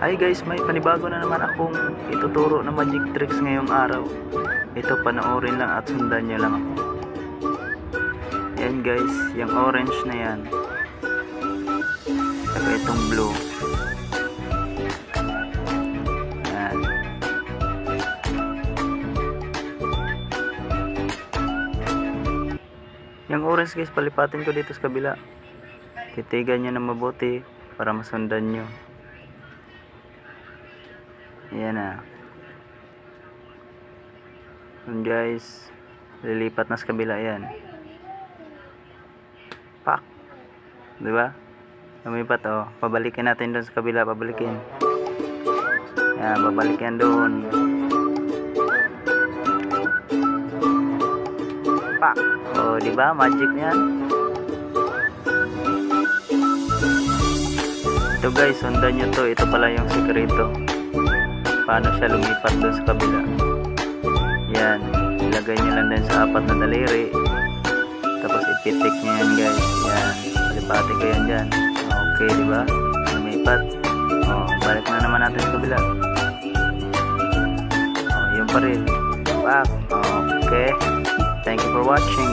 Hi guys, may panibago na naman akong ituturo na magic tricks ngayong araw. Ito, panoorin lang at sundan nyo lang ako. Yan guys, yung orange na yan. Saka itong blue. Yan. Yung orange guys, palipatin ko dito sa kabila. Titigan nyo na mabuti para masundan nyo. Ayan na. Yun guys, lilipat na sa kabila yan. Pak! Diba? Lumipat oh. Pabalikin natin doon sa kabila. Pabalikin. Ayan, babalikin doon. Pak! Oh, diba? Magic yan. Ito guys, sundan nyo to. Ito pala yung sekreto. Paano siya lumipat doon sa kabila. Yan, ilagay nyo lang din sa apat na daliri, tapos ipitik nyo yan guys. Yan, palipatin ko yan dyan. Okay, diba? Lumipat. Balik na naman natin sa kabila. Yun pa rin. Back. Okay, thank you for watching guys.